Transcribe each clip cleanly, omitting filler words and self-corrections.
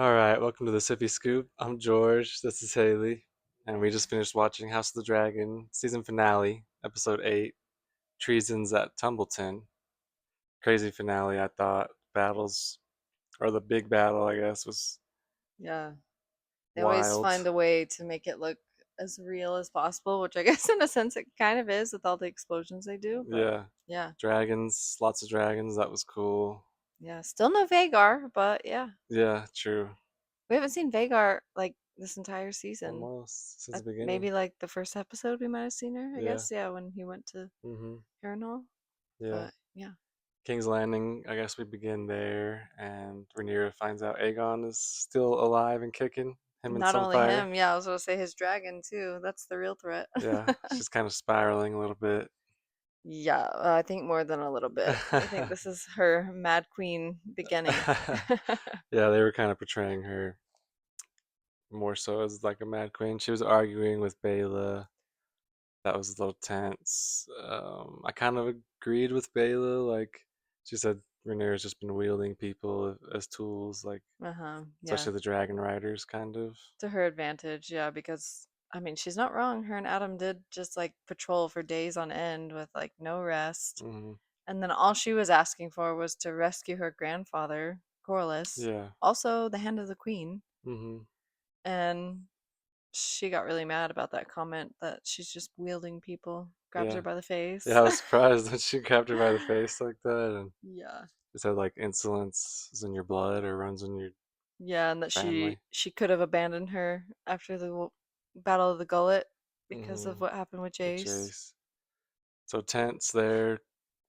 All right, welcome to the Sippy Scoop. I'm George. This is Haley, and we just finished watching House of the Dragon season finale, episode 8, Treasons at Tumbleton. Crazy finale, I thought. Battles, or the big battle, I guess, was Yeah, they always wild. find a way to make it look as real as possible, which I guess in a sense it kind of is with all the explosions they do, but Yeah, yeah. dragons, lots of dragons. That was cool. Yeah, still no Vagar, but yeah. Yeah, true. We haven't seen Vagar like this entire season. Almost since the beginning. Maybe like the first episode we might have seen her, I Yeah. guess. Yeah, when he went to Mhm. Harrenhal. Yeah. But yeah. King's Landing, I guess we begin there, and Rhaenyra finds out Aegon is still alive and kicking. Him and Not only Sunfire. him, yeah, I was gonna say his dragon too. That's the real threat. Yeah, she's kind of spiraling a little bit. Yeah, I think more than a little bit. I think this is her Mad Queen beginning. Yeah, they were kind of portraying her more so as like a mad queen. She was arguing with Bela. That was a little tense. I kind of agreed with Bela. Like she said, Rhaenyra's just been wielding people as tools, like Uh-huh. Yeah. especially the dragon riders, kind of. To her advantage, yeah, because I mean, she's not wrong. Her and Adam did just like patrol for days on end with like no rest. Hmm. And then all she was asking for was to rescue her grandfather, Corlys, Yeah. also the Hand of the Queen. Hmm. And she got really mad about that comment that she's just wielding people, grabs her Yeah. by the Yeah, face. I was surprised when she grabbed her by the face like that, and Yeah. she said like insolence is in your blood or runs in your Yeah, and that she family. she could have abandoned her after the Battle of the Gullet because Hmm. of what happened with With Jace. Jace. So tense there.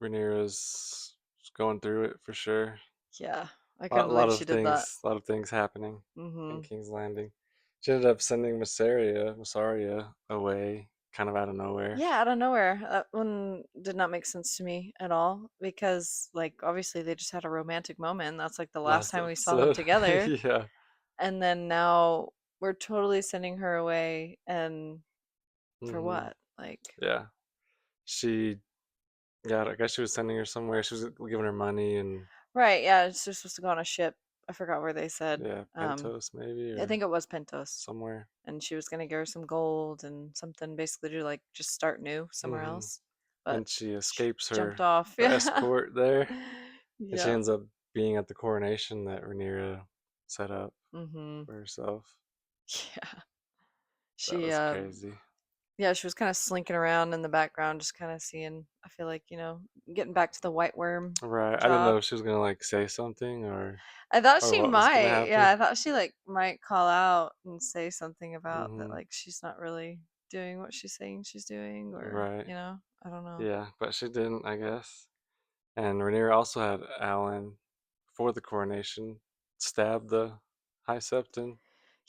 Rhaenyra's going through it for sure. Yeah, I A couldn't lot believe of she did that. things, a lot of things happening in Hmm. King's Landing. She ended up sending Massaria away, kind of out of nowhere. Yeah, out of nowhere. That one did not make sense to me at all because, like, obviously they just had a romantic moment. That's like the last Last time we saw them episode, together. yeah, And then now we're totally sending her away. And for hmm, what? Like, yeah. She, yeah, I guess she was sending her somewhere. She was giving her money and right. Yeah, she's supposed to go on a ship. I forgot where they said. yeah, Pentos maybe I or think it was Pentos. somewhere. And she was going to give her some gold and something basically to, like, just start new somewhere Hmm. else. But And she she escapes jumped her off. her Yeah. escort there, and she Yeah. ends up being at the coronation that Rhaenyra set up Hmm. for herself. Yeah. That She was crazy. yeah, she was kind of slinking around in the background, just kind of seeing, I feel like, getting back to the White Worm Right. I didn't know job. if she was gonna like say something I thought or she what was gonna might. Yeah, happen. I thought she like might call out and say something about that, Hmm. like she's not really doing what she's saying she's doing, or, Right. I don't know. Yeah, but she didn't, I guess. And Rhaenyra also had Alan before the coronation stab the High Septon.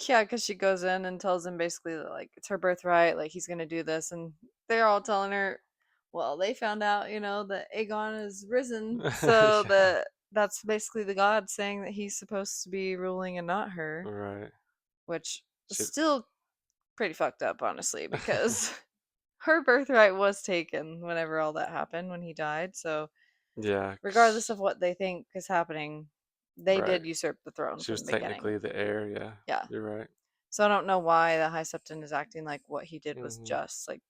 Yeah, because she goes in and tells him basically that, like, it's her birthright, like he's gonna do this, and they're all telling her, well, they found out, that Aegon is risen, so Yeah. that's basically the god saying that he's supposed to be ruling and not her, Right. which is She. still pretty fucked up, honestly, because her birthright was taken whenever all that happened when he died. So Yeah. regardless of what they think is happening, they Right. did usurp the throne She from was the beginning. technically the heir. Yeah. Yeah. You're right. So I don't know why the High Septon is acting like what he did was Hmm. just. Like,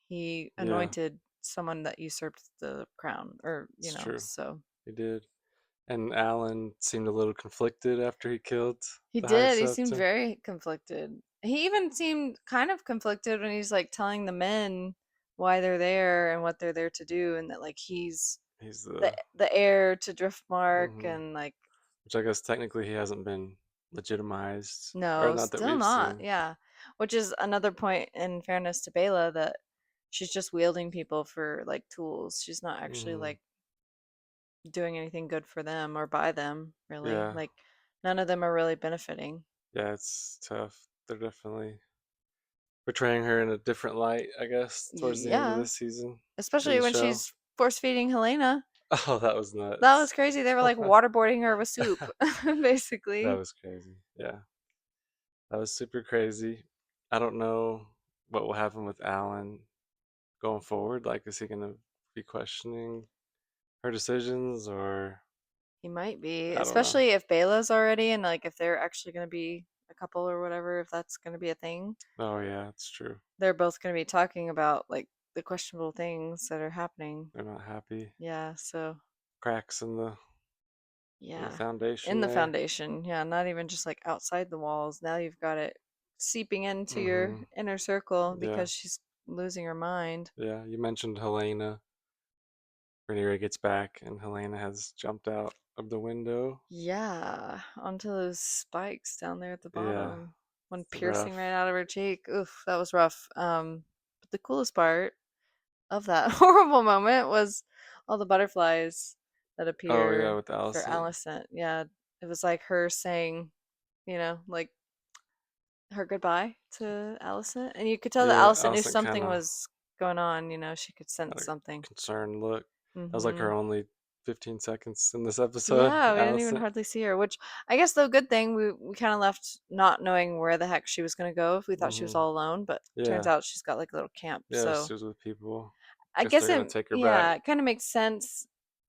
he Yeah. anointed someone that usurped the crown, or, It's true. so He did. And Alan seemed a little conflicted after he killed he the High did. He seemed Septon. very conflicted. He even seemed kind of conflicted when he's like telling the men why they're there and what they're there to do, and that, like, he's He's the the. the heir to Driftmark, Hmm. and, like, Which I guess technically he hasn't been legitimized, or no, not that still we've not. seen. Yeah. Which is another point in fairness to Bela, that she's just wielding people for, like, tools. She's not actually, Hmm. like, doing anything good for them or by them, really. Yeah. Like, none of them are really benefiting. Yeah, it's tough. They're definitely portraying her in a different light, I guess, towards the end of Yeah, this season in especially the when show. she's force feeding Helena. Oh, that was That was nuts. crazy. They were like waterboarding her with soup, That basically. was crazy. Yeah, that was super crazy. I don't know what will happen with Alan going forward. Like, is he going to be questioning her decisions or? He might be, I don't know. especially if Bela's already and like if they're actually going to be a couple or whatever, if that's going to be a thing. Oh yeah, it's true. They're both going to be talking about like the questionable things that are happening. They're not happy. Yeah, so Cracks in the yeah. In foundation the there. foundation. Yeah, not even just like outside the walls. Now you've got it seeping into your Mhm. inner circle Yeah. because she's losing her mind. Yeah. You mentioned Helena. Rhaenyra gets back, and Helena has jumped out of the window. Yeah, onto those spikes down there at the Yeah, bottom. One it's piercing right rough. out of her cheek. Oof, that was rough. But the coolest part of that horrible moment was all the butterflies that Oh yeah, appear with for Allison. Alicent. Yeah, it was like her saying, like her goodbye to Alicent, and you could tell that Yeah, Alicent knew Allison kind something of was going on. She could had sense a something. concerned look. That was like her Hmm. only 15 seconds in this episode, Yeah, we didn't even Allison. hardly see her, which I guess the good thing we kind of left not knowing where the heck she was gonna go if we thought she was Hmm. all alone, but turns Yeah, out she's got like a little camp. yeah, So she was with people. I Guess guess they're gonna it, take her back. yeah, it kind of makes sense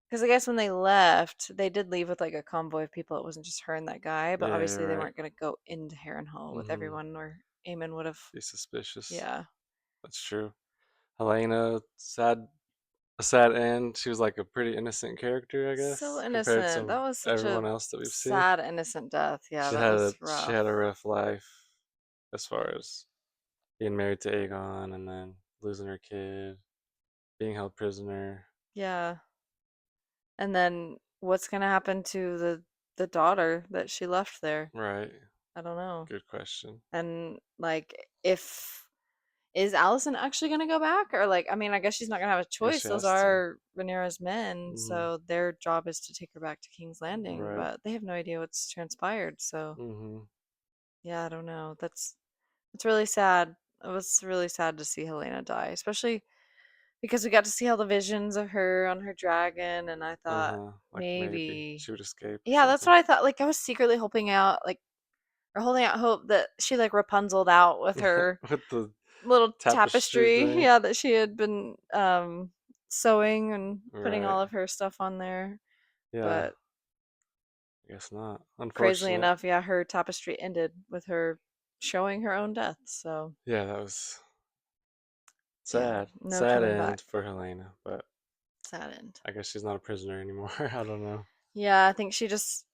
because I guess when they left, they did leave with like a convoy of people. It wasn't just her and that guy, but Yeah, obviously you're they right. weren't gonna go into Harrenhal with Hmm. everyone, or Aemon would have. Be suspicious. Yeah, That's true. Helena, a sad end. She was like a pretty innocent character, I so guess, compared innocent. to That was such a everyone else that we've seen. sad, innocent death. Yeah, that was She rough. had a rough life as far as being married to Aegon and then losing her kid, being held prisoner. Yeah. And then what's gonna happen to the daughter that she left there? Right. I don't know. Good question. And like if is Allison actually gonna go back? Or like I mean I guess she's not gonna have a I guess choice. she Those has to. are Rhaenyra's men, Hmm. so their job is to take her back to King's Landing, Right. but they have no idea what's transpired. So Hmm. yeah, I don't know. It's really sad. It was really sad to see Helena die, especially because we got to see all the visions of her on her dragon, and I thought Uh-huh. Like maybe maybe she would escape or yeah, that's something. what I thought. Like I was secretly hoping out, like or holding out hope that she like Rapunzeled out with her With the little tapestry tapestry, thing. yeah, that she had been sewing and putting Right. all of her stuff on there. Yeah. But I guess not. crazily Unfortunate. enough, yeah, her tapestry ended with her showing her own death. So Yeah, that was yeah, sad. no Sad coming back. end for Helena, but Sad end. I guess she's not a prisoner anymore. I don't know. Yeah, I think she just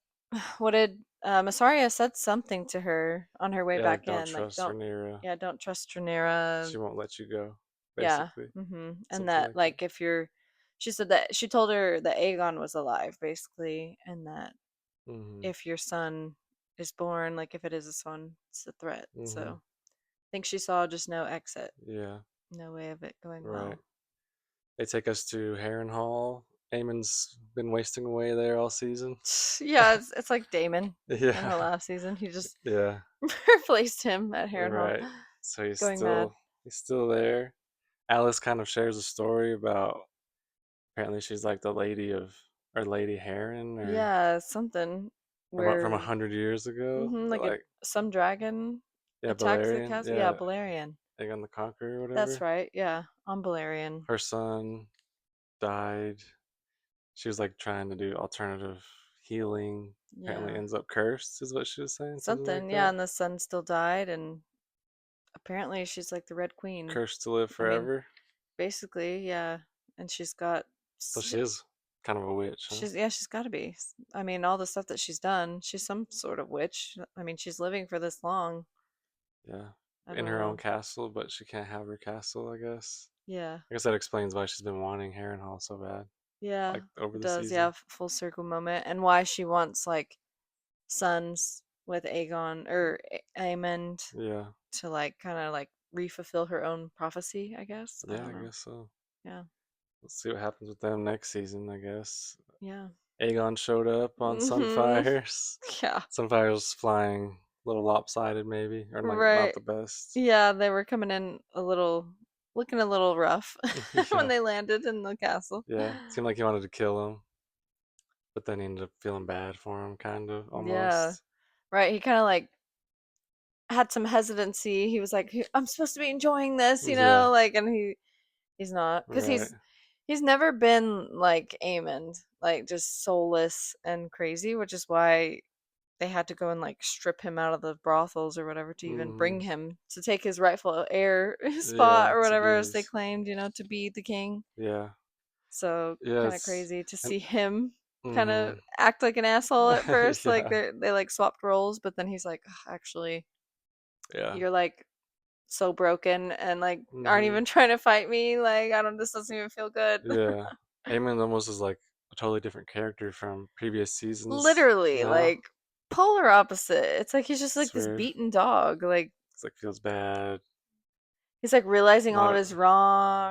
what did Massaria said something to her on her way Yeah, like back don't in, like trust Rhaenyra. don't trust Rhaenyra. She won't let you go, Yeah. basically. And Something that like that. like if you're she said that she told her that Aegon was alive basically, and that Hmm. if your son is born, like if it is a son, it's a threat. Hmm. So I think she saw just no exit, Yeah, no way of it going right. well. They take us to Harrenhal. Aemon's been wasting away there all season. Yeah, it's like Damon in the Yeah, last season. He just yeah, replaced him at Harrenhal, right. So going mad. he's still there. Alice kind of shares a story about apparently she's like the lady of or Lady Heron or Yeah, something from a where hundred years ago. like Like some dragon yeah, attacked the Balerion. castle. Yeah, Yeah, Balerion. Aegon the Conqueror or That's whatever. right. Yeah, on Balerion. Her son died. She was like trying to do alternative healing. Apparently Yeah. ends up cursed, is what she was saying, something like Something, yeah, that. and the son still died, and apparently she's like the Red Queen. Cursed to live I mean, forever. basically, yeah. And she's got, So she is kind of a witch, huh? yeah, she's got to be. I mean, all the stuff that she's done, she's some sort of witch. I mean, she's living for this long. Yeah. I In don't her own know. castle, but she can't have her castle, I guess. Yeah, I guess that explains why she's been wanting Harrenhal so bad, yeah, like over it the does. Yeah, season. full circle moment, and why she wants like sons with Aegon or Aemond Yeah. to like kind of like refulfill her own prophecy. I guess I Yeah, don't I know. guess so. Yeah, Let's see what happens with them next season, I guess. yeah. Aegon showed up on Mhm. Sunfires. Yeah. Sunfires flying a little lopsided, maybe, or like not Right. the best. Yeah, they were coming in looking a little rough when Yeah. they landed in the castle. Yeah. Seemed like he wanted to kill him, but then he ended up feeling bad for him, kind of, Yeah. almost. Right, he kind of like had some hesitancy. He was like, I'm supposed to be enjoying this, Yeah. like, and he's not, because Right. He's never been like Aemond, like just soulless and crazy, which is why they had to go and like strip him out of the brothels or whatever to even Hmm. bring him to take his rightful heir spot Yeah, or to whatever be as they his. claimed, to be the king. Yeah. So Yeah, kind of it's crazy to and see him kind hmm. of act like an asshole at first. Like Yeah. they like swapped roles, but then he's like, "Ugh, actually, Yeah. you're like so broken and like aren't Hmm. even trying to fight me. Like I don't. This doesn't even feel good." Yeah. Eamon almost is like a totally different character from previous seasons Literally, now. like polar opposite. It's like he's just like It's this weird. beaten dog. Like It's like feels bad. he's like realizing all Not of his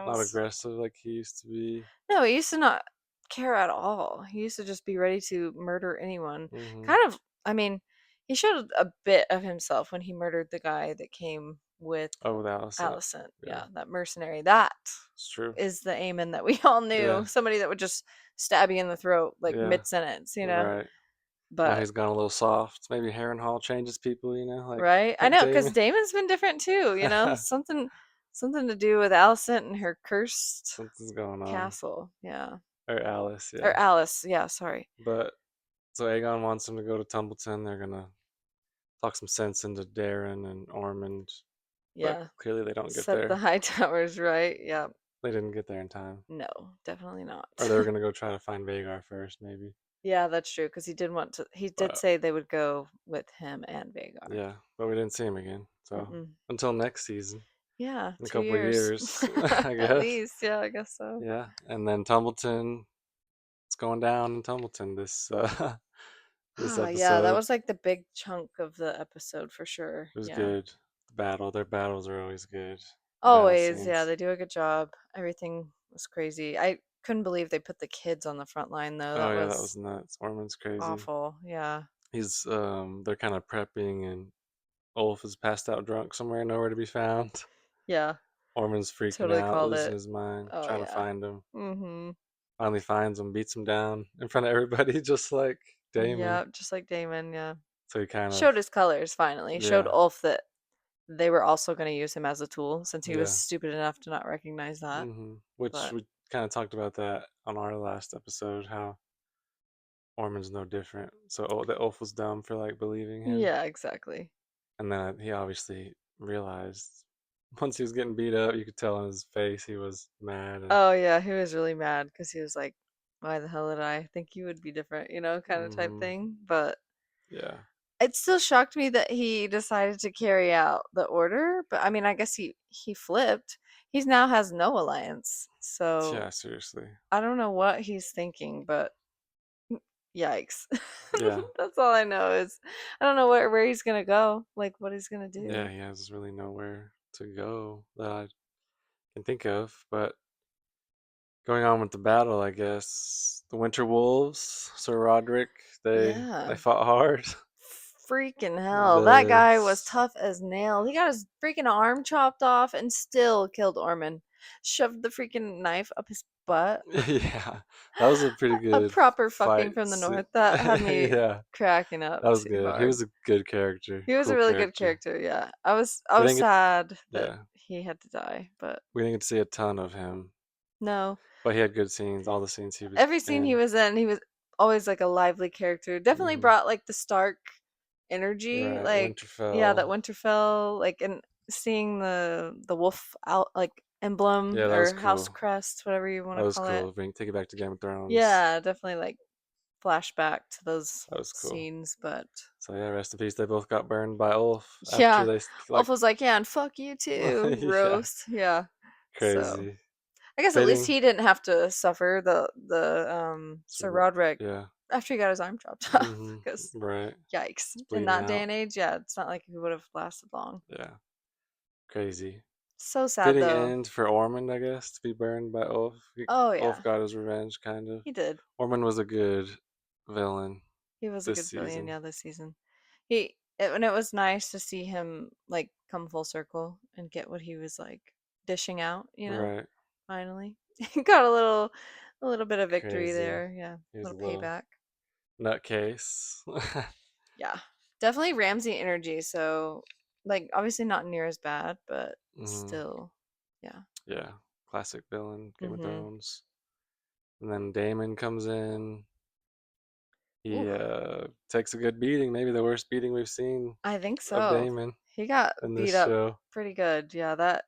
not wrongs. aggressive like he used to be. No, he used to not care at all. He used to just be ready to murder anyone. Hmm. Kind of, I mean, he showed a bit of himself when he murdered the guy that came with Oh, that was it. Alicent. Yeah, Yeah, that mercenary. That it's true. is the Aemon that we all knew. Yeah, Somebody that would just stab you in the throat like yeah, mid-sentence. right. Now But he's gone a little soft. Maybe Harrenhal changes people, like right? I like know, because Damon. Damon's been different too. Something to do with Alicent and her cursed Something's going on. castle. Yeah. Or Alice, Or yeah. Alice, yeah, sorry. But so Aegon wants him to go to Tumbleton. They're gonna talk some sense into Darren and Ormond, but Yeah. clearly they don't get Set the there. high towers right. Yeah. They didn't get there in time. No, definitely Or not. they were gonna go try to find Vagar first, maybe. Yeah, that's true, because he did But say they would go with him and Vagar. yeah, but we didn't see him again. So Mm-mm. until next season, Yeah, in a two couple of years. years, I At guess. least, yeah, I guess so. Yeah, and then Tumbleton. It's going down in Tumbleton this this Ah, yeah, that episode. was like the big chunk of the episode for sure. It was Yeah. good. Their battles are always good. The battle Always, yeah, scenes. they do a good job. Everything was crazy. I couldn't believe they put the kids on the front line though. Oh That yeah, that was was nuts. Ormond's crazy. awful. Yeah. They're kind of prepping, and Ulf is passed out drunk somewhere, nowhere to be found. Yeah, Ormond's freaking totally out, called losing it. his mind, Oh trying to yeah. find him. Mhm. Finally finds him, beats him down in front of everybody, just like Damon. Yeah, just like Damon, yeah. So he kind of, Showed his colors finally. Showed yeah, Ulf that they were also going to use him as a tool since he was yeah. stupid enough to not recognize that. Which But we kind of talked about that on our last episode, how Ormond's no different. So the Ulf was dumb for like believing him, yeah, exactly. and then he obviously realized once he was getting beat up, you could tell on his face he was mad and Oh yeah, he was really mad because he was like, "Why the hell did I think you would be different?" Kind of type hmm thing. But yeah, it still shocked me that he decided to carry out the order. But I mean, I guess he flipped. He now has no alliance, so yeah, seriously, I don't know what he's thinking, but yikes. yeah, That's all I know is I don't know where he's gonna go, like what he's gonna yeah. do. He has really nowhere to go that I can think of. But going on with the battle, I guess the Winter Wolves, Sir Roderick, they Yeah. fought hard. Freaking hell. That the guy was tough as nails. He got his freaking arm chopped off and still killed Orman. Shoved the freaking knife up his butt. Yeah, that was a pretty A good proper fucking fight. from the north. That had me Yeah, cracking up that was too good. He hard. was a good character, He was a cool really good character. character, yeah. I We was didn't get, sad that yeah, he had to die, but we didn't get to see a ton of him, no. but he had good scenes. All the scenes he was Every scene he in. was in, he was always like a lively character. Definitely Hmm. brought like the Stark energy, Right, like yeah, that Winterfell. Winterfell, like and seeing the wolf out like emblem Yeah, that was or house cool. crest, whatever you want That to was call it. cool. Take it back to Game of Thrones. Yeah, definitely like flashback to those That was cool. scenes, but So yeah, rest in peace. They both got burned by Ulf after yeah, they Wolf like, was like, yeah, and fuck you too, yeah, roast. Yeah, so crazy. I guess at least Fitting. he didn't have to suffer the Sir So Roderick yeah. after he got his arm chopped off Hmm. because Right. yikes. It's In bleeding that day out. and age, yeah, it's not like he would have lasted long. Yeah. Crazy. So sad Fitting though. end for Ormond, I guess, to be burned by Ulf. Oh Ulf yeah, got his revenge, kind of. he did. Ormond was a good villain He was a this good villain, season. yeah, this season. And it was nice to see him like come full circle and get what he was like dishing out. Right. Finally, got a little bit of victory Crazy. there. Yeah, a He was a little little payback. nutcase. Yeah, definitely Ramsey energy. So like obviously not near as bad, but Hmm. still, yeah. Yeah. Classic villain, Game of Mhm. Thrones. And then Damon comes in. Ooh, He takes a good beating, maybe the worst beating we've seen I think of so. Damon He got in this beat up show. pretty good. Yeah, that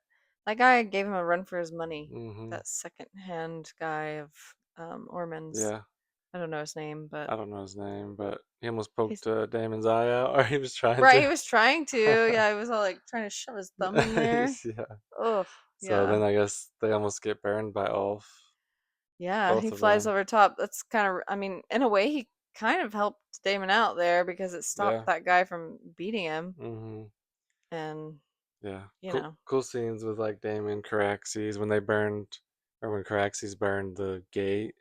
guy gave him a run for his money. Hmm. That second hand guy of Orman's. Yeah, I don't know his name, but I don't know his name, but he almost he's poked Damon's eye out, or he was trying right. to. He was trying to. Yeah, he was all like trying to shove his thumb in there. Yeah. Oh, So yeah. then I guess they almost get burned by Ulf, Yeah, he both of flies them. over top. That's kind of, I mean, in a way, he kind of helped Damon out there because it stopped Yeah. that guy from beating him. Hmm. And, Yeah. you Cool. know, Cool scenes with like Damon, Caraxes when they burned, or when Caraxes burned the gate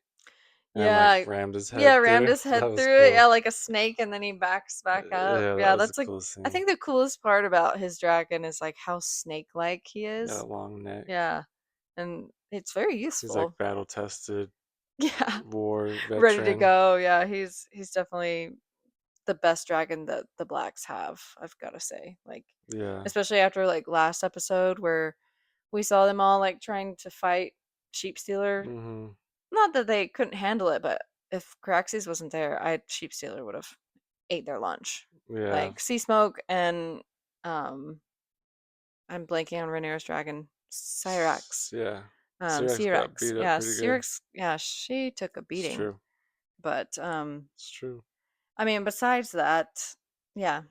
and like yeah, rammed his yeah, head rammed through. his That head was through it. Yeah, cool. like a snake, and then he backs back up. Yeah, that Yeah, was a that's like, cool I scene. think the coolest part about his dragon is like how snake-like he Got a is. long neck. Yeah, and it's very He's like useful. battle tested Yeah, war ready to veteran. go. Yeah, he's definitely the best dragon that the blacks have, I've got to say. Like, Yeah. especially after like last episode where we saw them all like trying to fight Sheep Stealer. Hmm. Not that they couldn't handle it, but if Caraxes wasn't there, I Sheep Stealer would have ate their lunch. Yeah. Like Sea Smoke and um I'm blanking on Rhaenyra's dragon, Cyrax. Yeah. Syrax got Cyrax. beat up Yeah, pretty good. Cyrax, yeah, she took a It's beating. true. But It's true. I mean, besides that, yeah,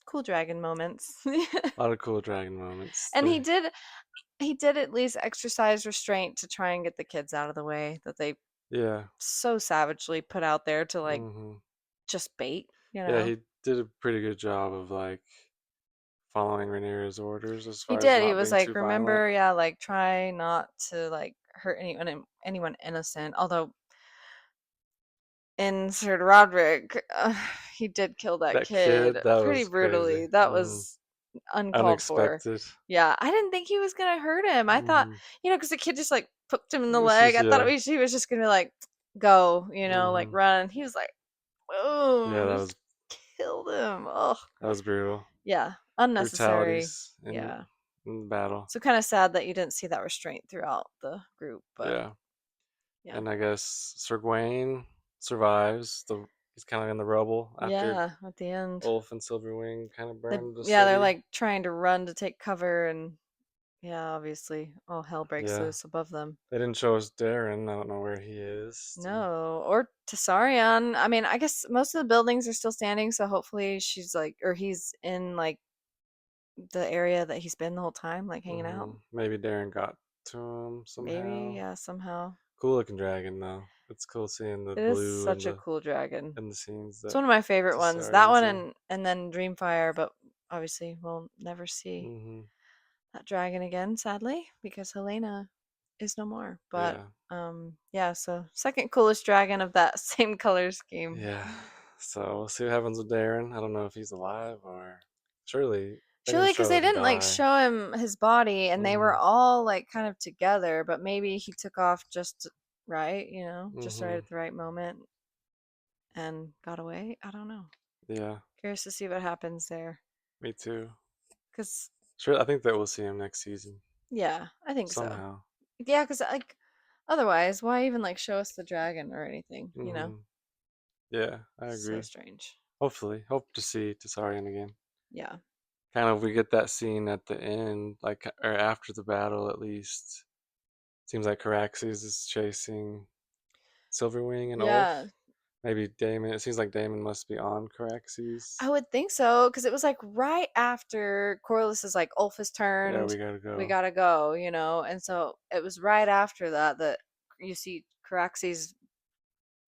cool dragon moments. A lot of cool dragon moments. And he did at least exercise restraint to try and get the kids out of the way that they Yeah. so savagely put out there to like Hmm. just bait, you Yeah, know. he did a pretty good job of like following Rhaenyra's orders as He far as did. He not was being like, too violent. remember, yeah, like try not to like hurt anyone innocent. Although in Sir Roderick, he did kill that That kid kid, that pretty was crazy. brutally. That Hmm. was uncalled for. Unexpected. Yeah, I didn't think he was gonna hurt him. I thought, Hmm. because the kid just like poked him in the leg. I thought Yeah. he was just gonna be like, go, like Hmm. run. He was like, Yeah, boom, just killed him. Oh, that was brutal. yeah, unnecessary. Brutalities Yeah. in the battle. So kind of sad that you didn't see that restraint throughout the group, but Yeah. yeah. And I guess Sir Gawain survives. He's kind of in the rubble after Yeah, at the end. Ulf and Silverwing kind of They burned the Yeah, they're city. like trying to run to take cover, and yeah, obviously all hell breaks Yeah. loose above them. They didn't show us Darren. I don't know where he is. No, or Tessarion. I mean, I guess most of the buildings are still standing, so hopefully she's like, or he's in like the area that he's been the whole time, like hanging out. Maybe Darren got to him Maybe, somehow. yeah, somehow. Cool looking dragon though. It's cool seeing the It is blue such a cool dragon. and the scenes It's that one of my favorite ones. That Tessarian's one in. and then Dreamfire, but obviously we'll never see Hmm. that dragon again, sadly, because Helena is no more. But Yeah. yeah, so second coolest dragon of that same color scheme. Yeah. So we'll see what happens with Darren. I don't know if he's alive or surely they didn't Surely, because show they him didn't like die. show him his body, and they were Hmm. all like kind of together, but maybe he took off just right, just right Hmm. at the right moment and got away. I don't know. Yeah. Curious to see what happens there. Me too. Because, Sure. I think that we'll see him next season yeah, I think so. somehow. Yeah, because, like, otherwise, why even, like, show us the dragon or anything, Hmm. Yeah, I So agree. strange. Hopefully, hope to see Tessarian again. Yeah. Kind of, we get that scene at the end, like or after the battle at least. Seems like Caraxes is chasing Silverwing and Yeah. Ulf. Maybe Damon. It seems like Damon must be on I Caraxes. would think so, because it was, like, right after Corlys is like, Ulf has Yeah, turned, we gotta we go. gotta go, and so it was right after that that you see Caraxes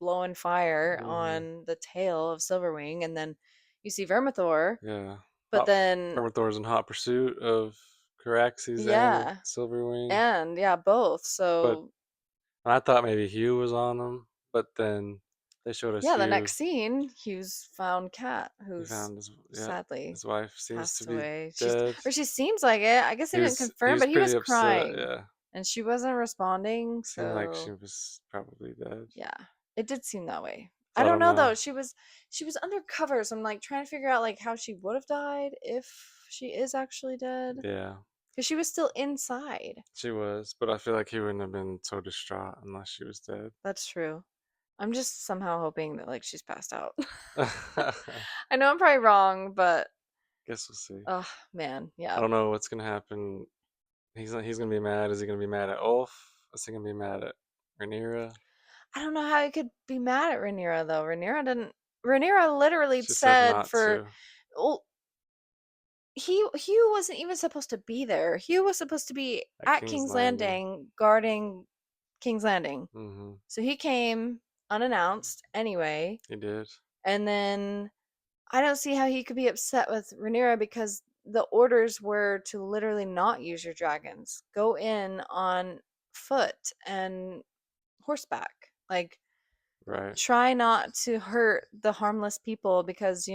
blowing fire Hmm. on the tail of Silverwing, and then you see Vermithor, Yeah. but Hot. then, Thor's in hot pursuit of Caraxes and yeah, Silverwing. and yeah, both. But So I thought maybe Hugh was on him, but then they showed us yeah, the Hugh. next scene, Hughes found Kat, He who's found his, yeah, sadly his wife seems to passed be away. dead. She seems like it. I guess they didn't He confirm, was but he was pretty upset. crying, Yeah, and she wasn't responding. seemed like she So was probably dead. yeah, it did seem that way. I So I don't don't know know. though. She was undercover, so I'm like trying to figure out like how she would have died if she is actually dead. Yeah. because she was still inside. She was, but I feel like he wouldn't have been so distraught unless she was dead. That's true. I'm just somehow hoping that like she's passed out. Guess I know I'm probably wrong, but we'll see. oh man, I yeah. don't know what's gonna happen. He's gonna be mad. Is he gonna be mad at Ulf? Is he gonna be mad at Rhaenyra? I don't know how he could be mad at Rhaenyra though. Rhaenyra literally She said said not for to well, Hugh wasn't even supposed to be there. Hugh was supposed to be at at King's King's Landing. Landing guarding King's Landing. Hmm. So he came unannounced anyway, He did. and then I don't see how he could be upset with Rhaenyra because the orders were to literally not use your dragons. Go in on foot and horseback. Like Right. try not to hurt the harmless people because,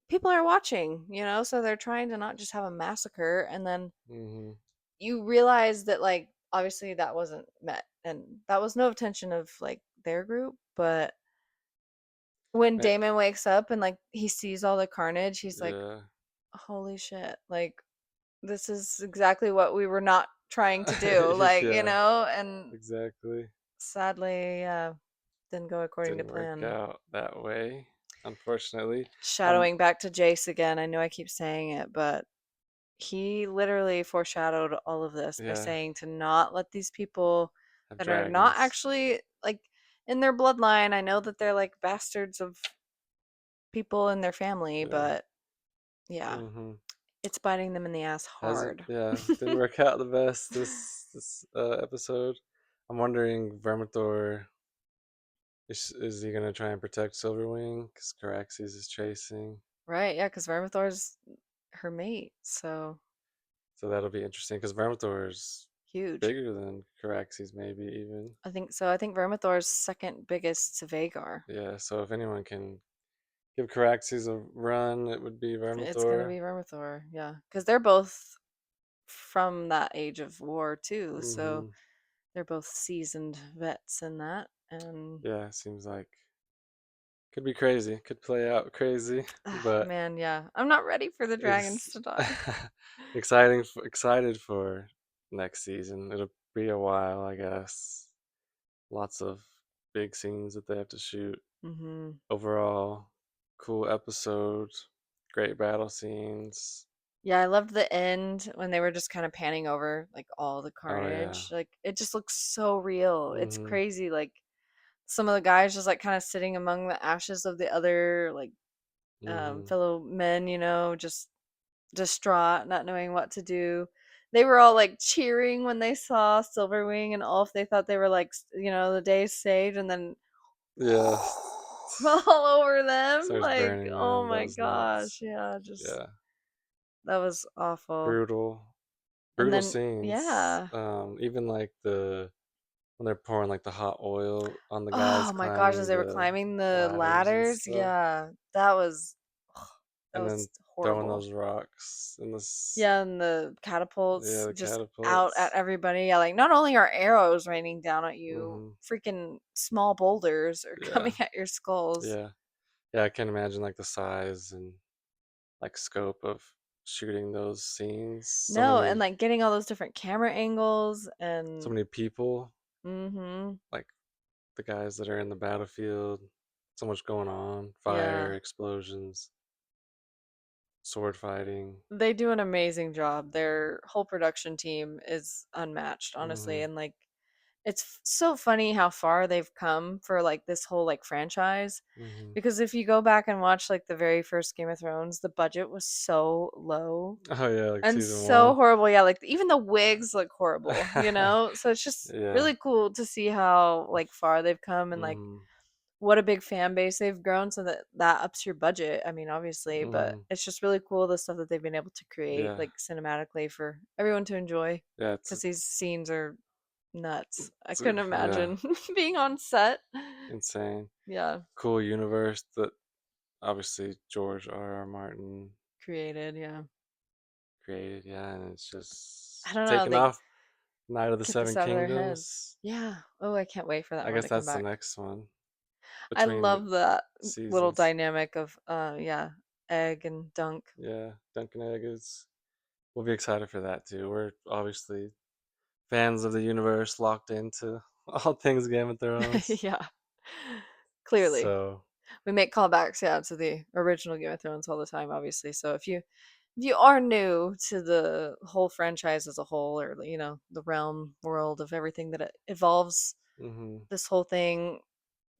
people are watching, so they're trying to not just have a massacre and then Hmm. you realize that like obviously that wasn't met and that was no intention of like their group, but when Damon wakes up and like he sees all the carnage, he's like, Yeah. "Holy shit. Like this is exactly what we were not trying to do." Like, Yeah. and Exactly. sadly, didn't go according to Didn't work plan. out that way, unfortunately. Um. Shadowing back to Jace again. I know I keep saying it, but he literally foreshadowed all of this by Yeah. saying to not let these people Have that are not dragons. actually like in their bloodline. I know that they're like bastards of people in their family, Yeah. but yeah, Hmm. it's biting them in the ass Hasn't. hard. Yeah. Didn't work out the best this episode. I'm wondering, Vermithor, is he gonna try and protect Silverwing? Because Caraxes is chasing. Right, yeah, because Vermithor's her mate, so So that'll be interesting. Because Vermithor is huge. bigger than Caraxes, maybe even. I think so. I think Vermithor's second biggest to Vagar. Yeah. So if anyone can give Caraxes a run, it would be It's gonna Vermithor. be Vermithor, yeah, because they're both from that age of war too, so Hmm. they're both seasoned vets in that. And Yeah. Seems like could be crazy. Could play out crazy, but man, yeah, I'm not ready for the dragons it's to die. excited for next season. It'll be a while, I guess. Lots of big scenes that they have to shoot. Hmm. Overall, cool episode. Great battle scenes. Yeah, I loved the end when they were just kind of panning over like all the Oh yeah. carnage. Like it just looks so real. It's Mhm. crazy. Like some of the guys just like kind of sitting among the ashes of the other like Mhm. fellow men, just distraught, not knowing what to do. They were all like cheering when they saw Silverwing and Ulf. They thought they were like, the day's saved, and then Yeah. all over them. Starts Like, burning, oh man. That my was gosh, nuts. yeah, just Yeah. that was awful. Brutal. And Brutal then, scenes. yeah, Even like the when they're pouring like the hot oil on the guys oh my gosh, as climbing they were the climbing the ladders and ladders, stuff, yeah, that was that and was then throwing horrible. those rocks in this, Yeah, and the yeah, catapults the just out at catapults. everybody. Yeah, like not only are arrows raining down at you, Mhm. freaking small boulders are Yeah. coming at your skulls. Yeah. Yeah, I can imagine like the size and like scope of shooting those scenes. No, and like getting all those different camera angles So and many people, mm-hmm. like the guys that are in the battlefield. So much going on, fire, Yeah. explosions, sword fighting. They do an amazing job. Their whole production team is unmatched, honestly, Mhm. and like it's so funny how far they've come for like this whole like franchise. Mhm. Because if you go back and watch like the very first Game of Thrones, the budget was so low Oh yeah, like and season so 1. horrible. Yeah, like even the wigs look horrible. So it's just Yeah. really cool to see how like far they've come and like Mhm. what a big fan base they've grown so that ups your budget. I mean, obviously, but Mhm. it's just really cool the stuff that they've been able to create Yeah. like cinematically for everyone to enjoy Yeah, because these scenes are nuts. I it's couldn't yeah, imagine being on set. insane. Yeah, Cool universe that obviously George R. R. Martin created, yeah. created, yeah, and it's I just don't know, taking they off Night of the get this Seven out of their heads. Kingdoms. Yeah. Oh, I can't wait for that I one guess to come that's the back. next one I between the love that little seasons. dynamic of yeah, Egg and Dunk. Yeah, Duncan Egg is. we'll be excited for that too. We're obviously fans of the universe, locked into all things Game of Thrones. Yeah, clearly. So, We make callbacks, yeah, to the original Game of Thrones all the time, obviously. So if you are new to the whole franchise as a whole, or the realm world of everything that it evolves, hmm this whole thing,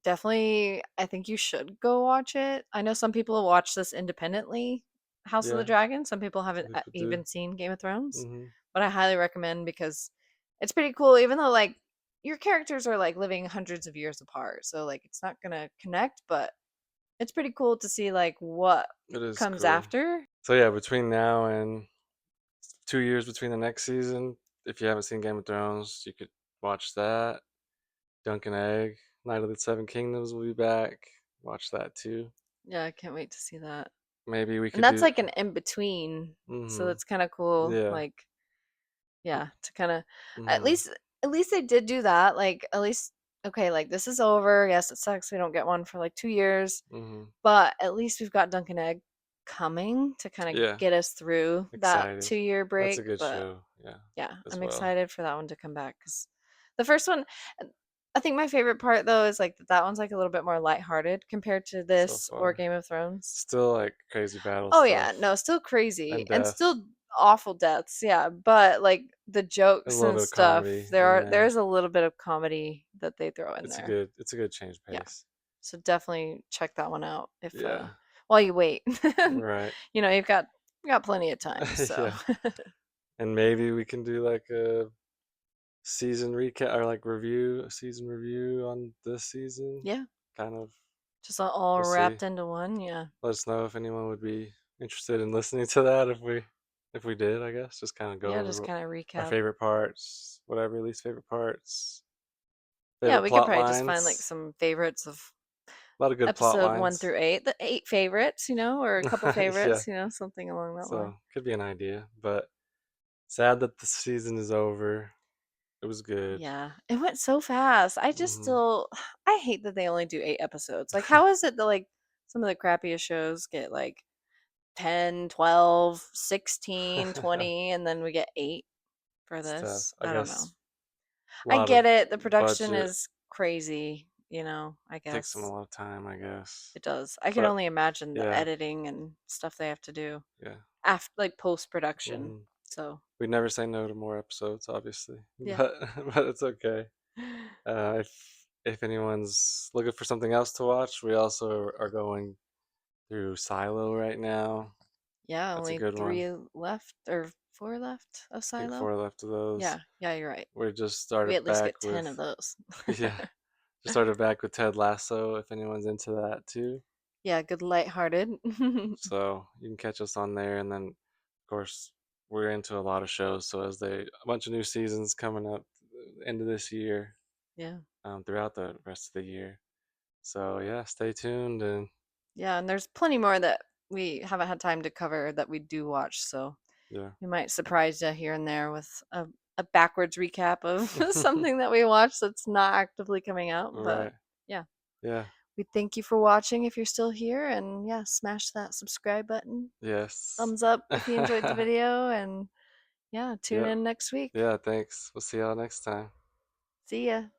definitely, I think you should go watch it. I know some people watch this independently, House of the yeah, Dragon. Some people some haven't people do. even seen Game of Thrones, hmm but I highly recommend because it's pretty cool. Even though like your characters are like living hundreds of years apart, so like it's not gonna connect, but it's pretty cool to see like what It is comes cool. after. So yeah, between now and 2 years between the next season, if you haven't seen Game of Thrones, you could watch that. Dunk and Egg, Night of the Seven Kingdoms will be back. Watch that too. Yeah, I can't wait to see that. Maybe we And could that's do. like an in between, so hmm that's kind of cool. Yeah. Like, yeah, to kind of at hmm least at least they did do that. Like, at least okay, like this is over. Yes, it sucks we don't get one for like 2 years, hmm but at least we've got Dunkin' Egg coming to kind of Yeah. get us through that Excited. 2 year That's a break. good But show. Yeah. yeah, As I'm well. excited for that one to come back because the first one, uh, I think my favorite part though is like that one's like a little bit more lighthearted compared to So this or far. Game of Thrones. Still like crazy battle Oh yeah, stuff no, still crazy and and death. still awful deaths, yeah, but like the A jokes little and bit of stuff, comedy in there. there's a little bit of comedy that they throw in there. It's a good change Yeah. pace. So definitely check that one out if Yeah. while you wait. Right. You've got plenty of time, so Yeah. And maybe we can do like a season recap or like review, a season review on this season. yeah, Kind of, just all we'll see. wrapped into one, yeah. Let us know if anyone would be interested in listening to that if we did, I guess. Just kind of go Yeah, just over kind of our recap. favorite parts, whatever least favorite parts, Yeah, favorite we could plot probably just find like lines. some favorites of A lot of good plot episode 1 lines. through 8, the 8 favorites, or a couple Yeah. favorites, something along that line. So could be an idea, but sad that the season is over. It was good. Yeah, it went so fast. I just hmm still I hate that they only do 8 episodes. Like, how is it that, like, some of the crappiest shows get, like, 10, 12, 16, it's 20, and then we get 8 for tough. this? I I don't know. guess a I lot of get it. The production budget is crazy, I takes them a guess. lot of time, I guess. It does. I can But only imagine the yeah, editing and stuff they have to do yeah. after, like, post-production. hmm So, We never say no to more episodes, obviously, yeah. but but it's okay. If anyone's looking for something else to watch, we also are going through Silo right now. Yeah, That's a only good one. 3 left or 4 left of I think Silo? 4 left of those. Yeah, yeah, you're right. We just We started at least get back 10 with of those. yeah, just started back with Ted Lasso. If anyone's into that too, Yeah, good lighthearted. so you can catch us on there. And then, of course, we're into a lot of shows. So as they a bunch of new seasons coming up end of this year, Yeah. throughout the rest of the year. So yeah, stay tuned and Yeah, and there's plenty more that we haven't had time to cover that we do watch, so yeah. we might surprise you here and there with a backwards recap of something that we watched that's not actively coming out. All But right. yeah, Yeah. we thank you for watching if you're still here. And yeah, smash that subscribe button, Yes. thumbs up if you enjoyed the video. And yeah, tune Yep. in next week. Yeah, thanks. We'll see y'all next time. See ya.